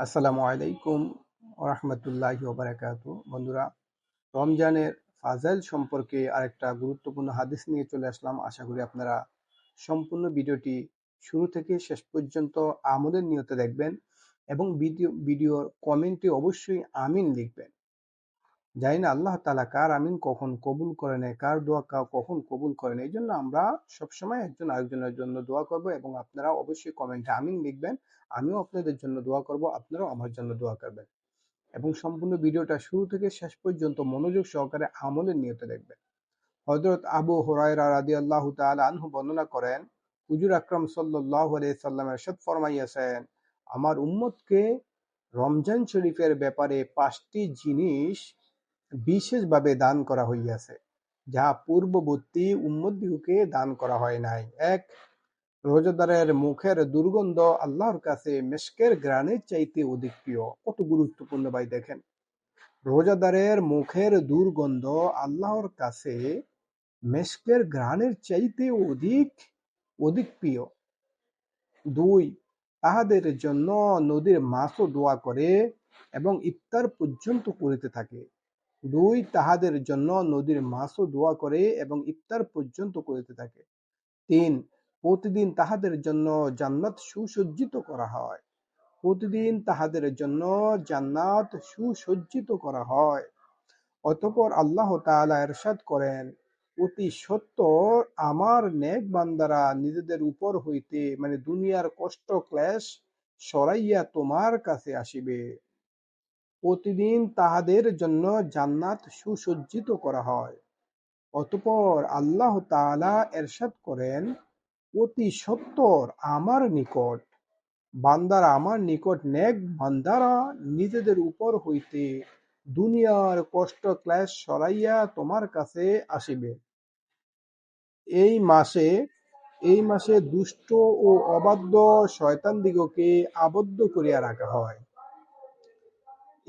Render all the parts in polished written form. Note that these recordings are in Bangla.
আসসালামু আলাইকুম ওরহমতুল্লাহি ওবারাকাতু। বন্ধুরা, রমজানের ফাজাইল সম্পর্কে আরেকটা গুরুত্বপূর্ণ হাদিস নিয়ে চলে আসলাম। আশা করি আপনারা সম্পূর্ণ ভিডিওটি শুরু থেকে শেষ পর্যন্ত আমলের নিয়তে দেখবেন এবং ভিডিওর কমেন্টে অবশ্যই আমিন লিখবেন। জানি না আল্লাহ তাআলা কার আমিন কখন কবুল করে নেয়, কার দোয়া কখন কবুল করে নেয়। এই জন্য আমরা সবসময় একজন আরেকজনের জন্য দোয়া করব এবং আপনারা অবশ্যই কমেন্টে আমিন লিখবেন। আমিও আপনাদের জন্য দোয়া করব, আপনারাও আমার জন্য দোয়া করবেন এবং সম্পূর্ণ ভিডিওটা শুরু থেকে শেষ পর্যন্ত মনোযোগ সহকারে আমলের নিয়তে দেখবেন। হযরত আবু হুরায়রা রাদিয়াল্লাহু তাআলা আনহু বর্ণনা করেন, হুজুর আকরাম সাল্লাল্লাহু আলাইহি সাল্লাম ইরশাদ ফরমাইয়াছেন, আমার উম্মতকে রমজান শরীফের ব্যাপারে 5টি জিনিস বিশেষভাবে দান করা হইয়াছে, যা পূর্ববর্তী উম্মতদিগকে দান করা হয় নাই। 1, রোজাদারের মুখের দুর্গন্ধ আল্লাহর কাছে মেশকের ঘ্রাণের চাইতে অধিক প্রিয়। কত গুরুত্বপূর্ণ ভাই, দেখেন, রোজাদারের মুখের দুর্গন্ধ আল্লাহর কাছে মেশকের ঘ্রাণের চাইতে অধিক অধিক প্রিয়। 2, তাহাদের জন্য নদীর মাছও দোয়া করে এবং ইফতার পর্যন্ত করিতে থাকে। 2, তাহাদের জন্য নদীর মাছও দোয়া করে এবং ইফতার পর্যন্ত করিতে থাকে। 3, প্রতিদিন তাহাদের জন্য জান্নাত সুসজ্জিত করা হয়। প্রতিদিন তাহাদের জন্য জান্নাত সুসজ্জিত করা হয়। অতঃপর আল্লাহ তাআলা ইরশাদ করেন, অতি সত্বর আমার নেক বান্দারা নিজেদের উপর হইতে মানে দুনিয়ার কষ্ট ক্লেশ সরাইয়া তোমার কাছে আসিবে। প্রতিদিন তাহাদের জন্য জান্নাত সুসজ্জিত করা হয়। অতঃপর আল্লাহ তাআলা ইরশাদ করেন, অতি সত্বর আমার নিকট বান্দারা আমার নিকট নেক বান্দারা নিজেদের উপর হইতে দুনিয়ার কষ্ট ক্লেশ সরাইয়া তোমার কাছে আসিবে। এই মাসে এই মাসে দুষ্ট ও অবাধ্য শয়তানদিগকে আবদ্ধ করিয়া রাখা হয়।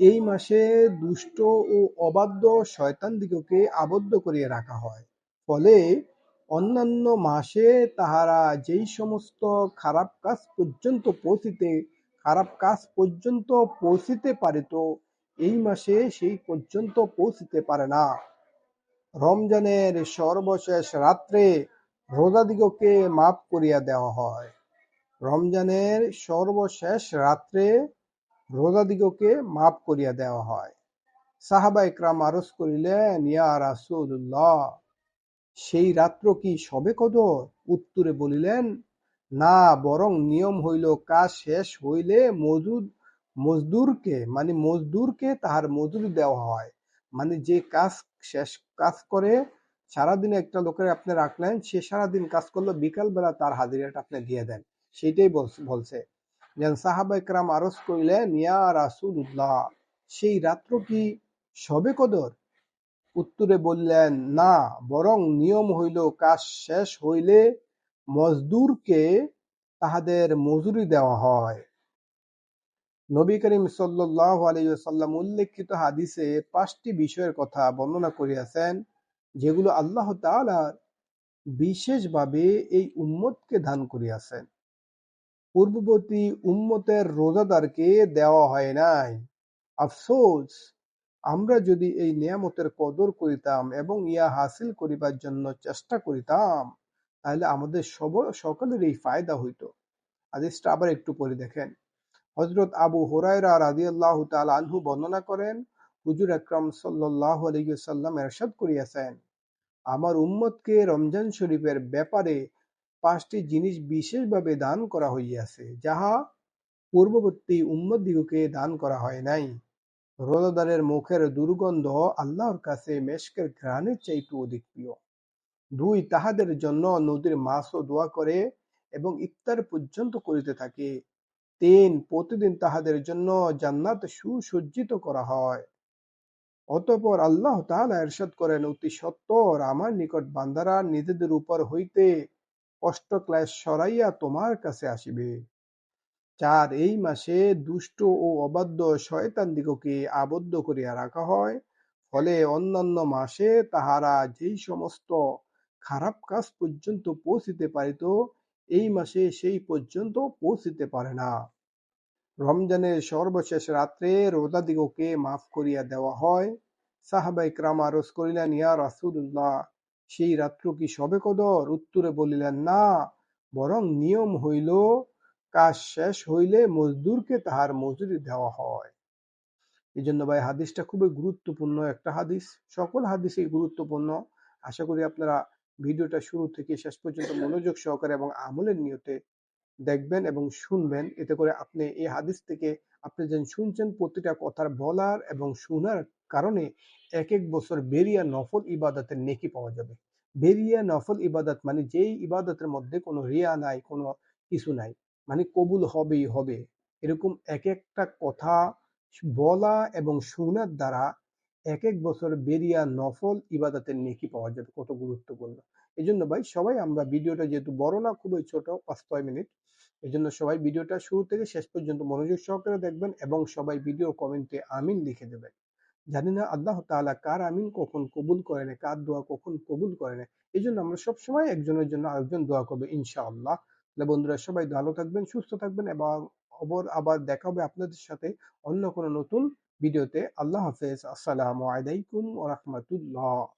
এই মাসে দুষ্ট ও অবাধ্য শয়তানদিগকে আবদ্ধ করিয়া রাখা হয়। ফলে অন্যান্য মাসে তাহারা যেই সমস্ত খারাপ কাজ পর্যন্ত পৌঁছিতে পারিত, এই মাসে সেই পর্যন্ত পৌঁছিতে পারে না। রমজানের সর্বশেষ রাত্রে রোজাদিগকে মাফ করিয়া দেওয়া হয়। রমজানের সর্বশেষ রাত্রে রোজাদিগকে মাফ করিয়া দেওয়া হয়। সাহাবা ইকরাম আরজ করিলেন, ইয়া রাসূলুল্লাহ, সেই রাত্র কি শবে কদর? উত্তরে বলিলেন, না, বরং নিয়ম হইল কাজ শেষ হইলে মজদুরকে তাহার মজুরি দেওয়া হয়। মানে যে কাজ করে সারাদিনে একটা লোকের আপনি রাখলেন, সে সারাদিন কাজ করলো, বিকাল বেলা তার হাজিরাটা আপনি দিয়ে দেন, সেইটাই বলছে। যেন সাহাবা ইকরাম আরজ করিলেন, ইয়া রাসূলুল্লাহ, সেই রাত্র কি শবে কদর? উত্তরে বললেন, না, বরং নিয়ম হইল কাজ শেষ হইলে মজদুরকে তাহাদের মজুরি দেওয়া হয়। নবী করিম সাল্লাল্লাহু আলাইহি ওয়াসাল্লাম উল্লেখিত হাদিসে 5টি বিষয়ের কথা বর্ণনা করিয়াছেন, যেগুলো আল্লাহ তাআলা বিশেষভাবে এই উম্মতকে দান করিয়াছেন। পূর্ববর্তী উম্মতের রোজাদারকে দেওয়া হয় নাই। আফসোস, আমরা যদি এই নিয়ামতের কদর করিতাম এবং ইহা হাসিল করিবার জন্য চেষ্টা করিতাম, তাহলে আমাদের সকলের এই ফায়দা হইত। হাদিসটা আবার একটু পড়ে দেখেন। হযরত আবু হুরায়রা রাদিয়াল্লাহু তাআলা আনহু বর্ণনা করেন, হুজুর আকরাম সাল্লাল্লাহু আলাইহি ওয়াসাল্লাম ইরশাদ করিয়াছেন, আমার উম্মতকে রমজান শরীফের ব্যাপারে 5টি জিনিস বিশেষভাবে দান করা হইয়াছে, যাহা পূর্ববর্তী উম্মতদিগকে দান করা হয় নাই। রোজাদারের মুখের দুর্গন্ধ আল্লাহর কাছে মেশকের ঘ্রাণের চাইতে অধিক প্রিয়। 2, তাহাদের জন্য নদীর মাছও দোয়া করে এবং ইফতার পর্যন্ত করিতে থাকে। 3, প্রতিদিন তাহাদের জন্য জান্নাত সুসজ্জিত করা হয়। অতঃপর আল্লাহ তাআলা ইরশাদ করেন, অতি সত্বর আমার নিকট বান্দারা নিজেদের উপর হইতে কষ্ট ক্লেশ সরাইয়া তোমার কাছে আসিবে। 4, এই মাসে দুষ্ট ও অবাধ্য শয়তানদিগকে আবদ্ধ করিয়া রাখা হয়। ফলে অন্যান্য মাসে তাহারা যেই সমস্ত খারাপ কাজ পর্যন্ত পৌঁছিতে পারিত, এই মাসে সেই পর্যন্ত পৌঁছিতে পারে না। রমজানের সর্বশেষ রাত্রে রোজাদিগকে মাফ করিয়া দেওয়া হয়। সাহাবায়ে কেরাম আরজ করিলেন, ইয়া রাসূলুল্লাহ, সেই রাত্র কি শবে কদর? উত্তরে বলিলেন, না, বরং নিয়ম হইল কাজ শেষ হইলে মজদুরকে তাহার মজুরি দেওয়া হয়। এই জন্য ভাই হাদিসটা খুবই গুরুত্বপূর্ণ একটা হাদিস। সকল হাদিসই গুরুত্বপূর্ণ। আশা করি আপনারা ভিডিওটা শুরু থেকে শেষ পর্যন্ত মনোযোগ সহকারে এবং আমলের নিয়তে দেখবেন এবং শুনবেন। এতে করে আপনি এই হাদিস থেকে আপনি যেন শুনছেন, প্রতিটা কথার বলার এবং শোনার কারণে এক এক বছর বেরিয়া নফল ইবাদতের নেকি পাওয়া যাবে। বেরিয়া নফল ইবাদত মানে যেই ইবাদতের মধ্যে কোনো রিয়া নাই, কোনো কিছু নাই, মানে কবুল হবেই হবে, এরকম এক একটা কথা বলা এবং শোনার দ্বারা এক এক বছর বেরিয়া নফল ইবাদতের নেকি পাওয়া যাবে। কত গুরুত্বপূর্ণ! এই জন্য ভাই সবাই আমরা ভিডিওটা যেহেতু বড় না, খুবই ছোট, 5-6 মিনিট, এই জন্য সবাই ভিডিওটা শুরু থেকে শেষ পর্যন্ত মনোযোগ সহকারে দেখবেন এবং সবাই ভিডিও কমেন্টে আমিন লিখে দেবেন। জানি না আল্লাহ তাআলা কার আমিন কখন কবুল করেন, কার দোয়া কখন কবুল করেন। এই জন্য আমরা সবসময় একজনের জন্য আরেকজন দোয়া করবো ইনশাআল্লাহ। তাহলে বন্ধুরা সবাই ভালো থাকবেন, সুস্থ থাকবেন এবং আবার দেখা হবে আপনাদের সাথে অন্য কোনো নতুন ভিডিওতে। আল্লাহ হাফেজ। আসসালামু আলাইকুম ওয়া রাহমাতুল্লাহ।